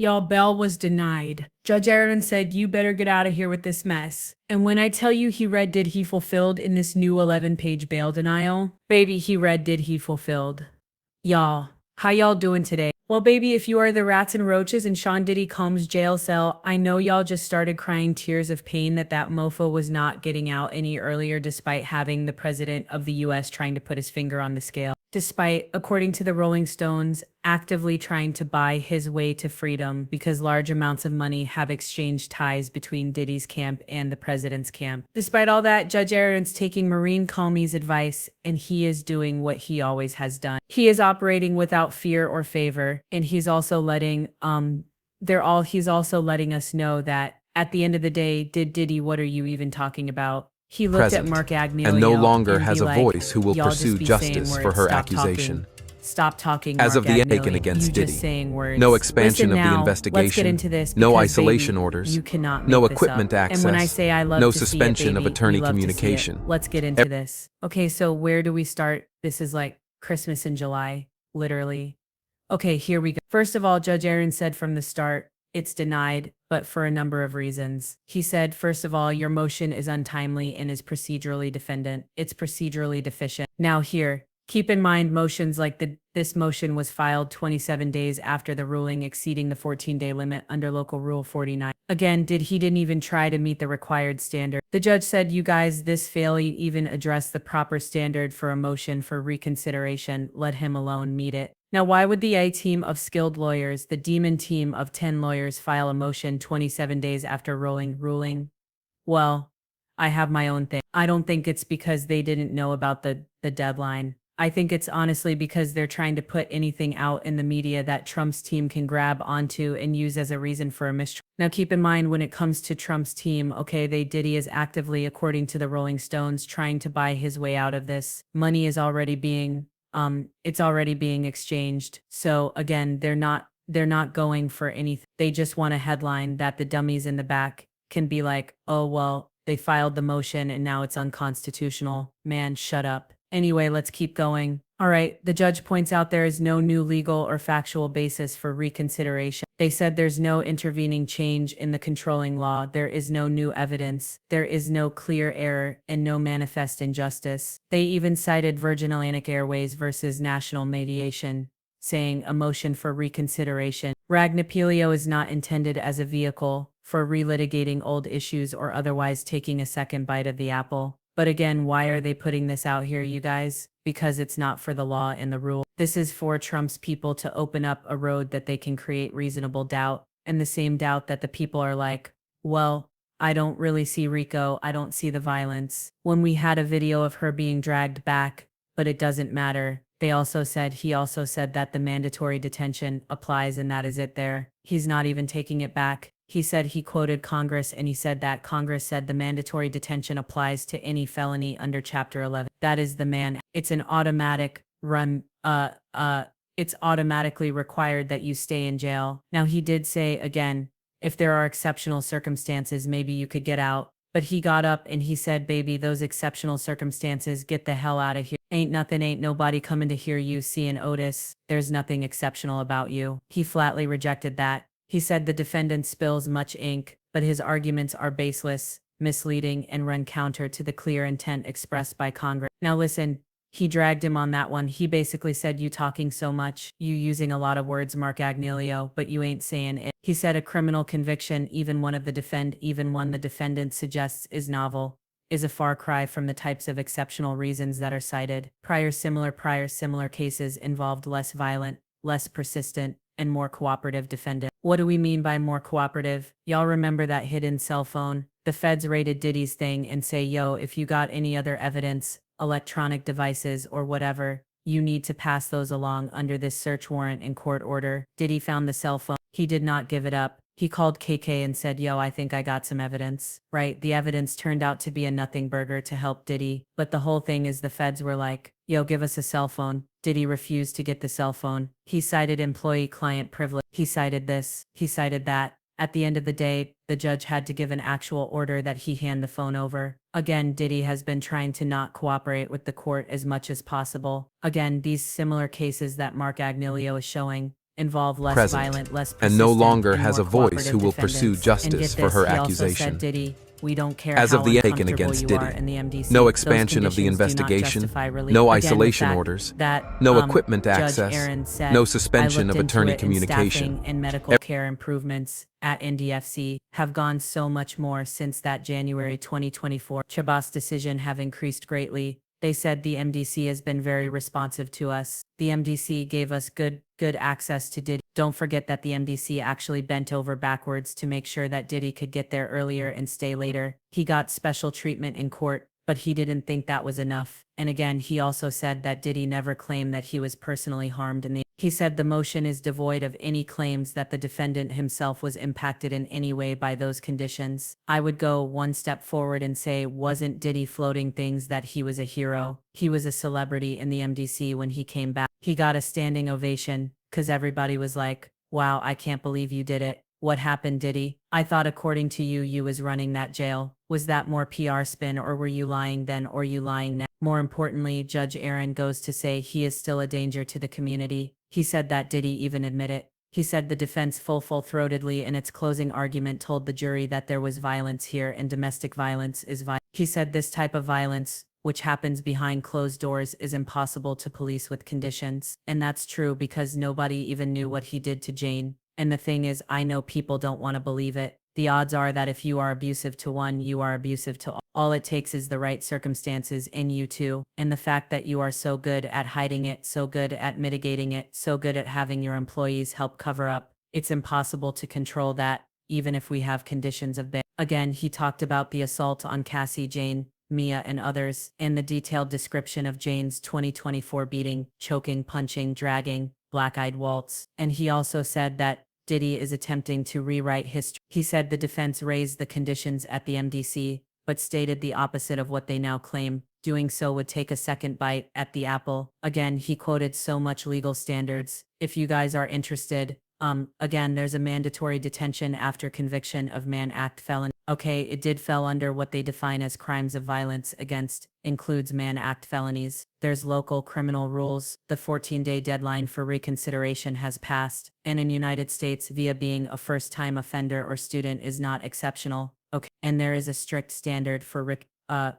Y'all, bail was denied. Judge Aaron said, you better get out of here with this mess. And when I tell you he read did he fulfilled in this new 11-page bail denial, baby, he read did he fulfilled. Y'all, how y'all doing today? Well, baby, if you are the rats and roaches in Sean Diddy Combs' jail cell, I know y'all just started crying tears of pain that mofo was not getting out any earlier despite having the president of the US trying to put his finger on the scale. Despite, according to the Rolling Stones, actively trying to buy his way to freedom because large amounts of money have exchanged ties between Diddy's camp and the president's camp. Despite all that, Judge Aaron's taking Maureen Comey's advice, and he is doing what he always has done. He is operating without fear or favor, and he's also letting us know that at the end of the day, Diddy, what are you even talking about? He looked at Mark Agnello and no longer has a like, voice who will pursue justice for her accusation. Stop talking. As of the indictment against Diddy, no expansion of the investigation, let's get into this no isolation baby, orders, you cannot no make equipment this up. access, And when I say I love no to see suspension it, of baby, attorney we love to see it. communication. Let's get into this. Okay, so where do we start? This is like Christmas in July, literally. Okay, here we go. First of all, Judge Aaron said from the start, it's denied, but for a number of reasons. He said, first of all, your motion is untimely and is procedurally deficient. It's procedurally deficient. Now here, keep in mind motions like this motion was filed 27 days after the ruling exceeding the 14-day limit under Local Rule 49. Again, he didn't even try to meet the required standard. The judge said, you guys, this failure even address the proper standard for a motion for reconsideration. Let him alone meet it. Now, why would the A team of skilled lawyers, the demon team of 10 lawyers, file a motion 27 days after ruling? Well, I have my own thing. I don't think it's because they didn't know about the deadline. I think it's honestly because they're trying to put anything out in the media that Trump's team can grab onto and use as a reason for a mistrial. Now, keep in mind when it comes to Trump's team, okay, Diddy is actively, according to the Rolling Stones, trying to buy his way out of this. Money is already being it's already being exchanged. So again, they're not going for anything. They just want a headline that the dummies in the back can be like, oh, well, they filed the motion and now it's unconstitutional. Man, shut up. Anyway, let's keep going. All right, the judge points out there is no new legal or factual basis for reconsideration. They said there's no intervening change in the controlling law. There is no new evidence. There is no clear error and no manifest injustice. They even cited Virgin Atlantic Airways versus National Mediation, saying a motion for reconsideration. Ragnapelio is not intended as a vehicle for relitigating old issues or otherwise taking a second bite of the apple. But again, why are they putting this out here, you guys? Because it's not for the law and the rule. This is for Trump's people to open up a road that they can create reasonable doubt, and the same doubt that the people are like, well, I don't really see Rico, I don't see the violence. When we had a video of her being dragged back, but it doesn't matter. He also said that the mandatory detention applies and that is it there. He's not even taking it back. He said he quoted Congress and he said that Congress said the mandatory detention applies to any felony under Chapter 11. That is the man. It's an automatic run, it's automatically required that you stay in jail. Now he did say again, if there are exceptional circumstances, maybe you could get out. But he got up and he said, baby, those exceptional circumstances, get the hell out of here. Ain't nobody coming to hear you, seeing Otis. There's nothing exceptional about you. He flatly rejected that. He said the defendant spills much ink, but his arguments are baseless, misleading, and run counter to the clear intent expressed by Congress. Now listen, he dragged him on that one. He basically said, you talking so much, you using a lot of words, Mark Agnello, but you ain't saying it. He said a criminal conviction, even one the defendant suggests is novel, is a far cry from the types of exceptional reasons that are cited. Prior similar cases involved less violent, less persistent, and more cooperative defendant. What do we mean by more cooperative? Y'all remember that hidden cell phone? The feds raided Diddy's thing and say, yo, if you got any other evidence, electronic devices or whatever, you need to pass those along under this search warrant and court order. Diddy found the cell phone. He did not give it up. He called KK and said, yo, I think I got some evidence. Right, the evidence turned out to be a nothing burger to help Diddy. But the whole thing is the feds were like, yo, give us a cell phone. Diddy refused to get the cell phone. He cited employee-client privilege. He cited this. He cited that. At the end of the day, the judge had to give an actual order that he hand the phone over. Again, Diddy has been trying to not cooperate with the court as much as possible. Again, these similar cases that Mark Agnello is showing, involve less present, violent, less and no persistent, longer and has more a voice who cooperative will pursue defendants. And justice get for this, her he also said, accusation. Diddy, we don't care As how of the taken uncomfortable against you Diddy, are in the MDC. no Those expansion of the conditions do not investigation, justify release. no Again, the isolation fact orders, that no equipment Judge access, Aaron said, no I suspension looked of into attorney it, and communication. staffing and medical care improvements at NDFC have gone so much more since that January 2024 Chabas decision have increased greatly. They said the MDC has been very responsive to us. The MDC gave us good access to Diddy. Don't forget that the MDC actually bent over backwards to make sure that Diddy could get there earlier and stay later. He got special treatment in court, but he didn't think that was enough. And again, he also said that Diddy never claimed that he was personally harmed in the. He said the motion is devoid of any claims that the defendant himself was impacted in any way by those conditions. I would go one step forward and say, wasn't Diddy floating things that he was a hero? He was a celebrity in the MDC when he came back. He got a standing ovation because everybody was like, wow, I can't believe you did it. What happened, Diddy? I thought according to you, you was running that jail. Was that more PR spin, or were you lying then, or you lying now? More importantly, Judge Aaron goes to say he is still a danger to the community. He said that Diddy even admit it. He said the defense full-throatedly in its closing argument told the jury that there was violence here and domestic violence is violence. He said this type of violence, which happens behind closed doors, is impossible to police with conditions. And that's true because nobody even knew what he did to Jane. And the thing is, I know people don't want to believe it. The odds are that if you are abusive to one, you are abusive to all. All it takes is the right circumstances in you too. And the fact that you are so good at hiding it, so good at mitigating it, so good at having your employees help cover up, it's impossible to control that, even if we have conditions of bail. Again, he talked about the assault on Cassie, Jane, Mia, and others, and the detailed description of Jane's 2024 beating, choking, punching, dragging, black-eyed waltz. And he also said that Diddy is attempting to rewrite history. He said the defense raised the conditions at the MDC, but stated the opposite of what they now claim. Doing so would take a second bite at the apple. Again, he quoted so much legal standards. If you guys are interested, again, there's a mandatory detention after conviction of Mann Act felony. Okay, it did fell under what they define as crimes of violence against, includes Mann Act felonies. There's local criminal rules. The 14-day deadline for reconsideration has passed. And in United States, via being a first-time offender or student is not exceptional. Okay, and there is a strict standard for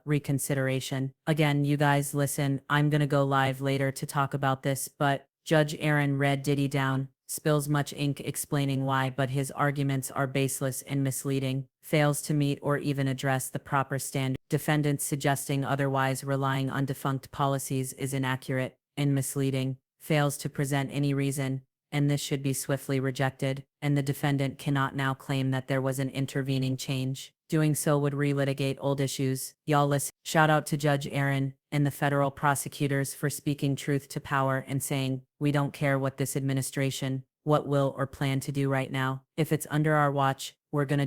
reconsideration. Again, you guys listen, I'm gonna go live later to talk about this, but Judge Aaron read Diddy down, spills much ink explaining why, but his arguments are baseless and misleading, fails to meet or even address the proper standard. Defendants suggesting otherwise relying on defunct policies is inaccurate and misleading, fails to present any reason, and this should be swiftly rejected, and the defendant cannot now claim that there was an intervening change. Doing so would relitigate old issues. Y'all listen. Shout out to Judge Aaron and the federal prosecutors for speaking truth to power and saying, we don't care what this administration, what will or plan to do right now. If it's under our watch, we're gonna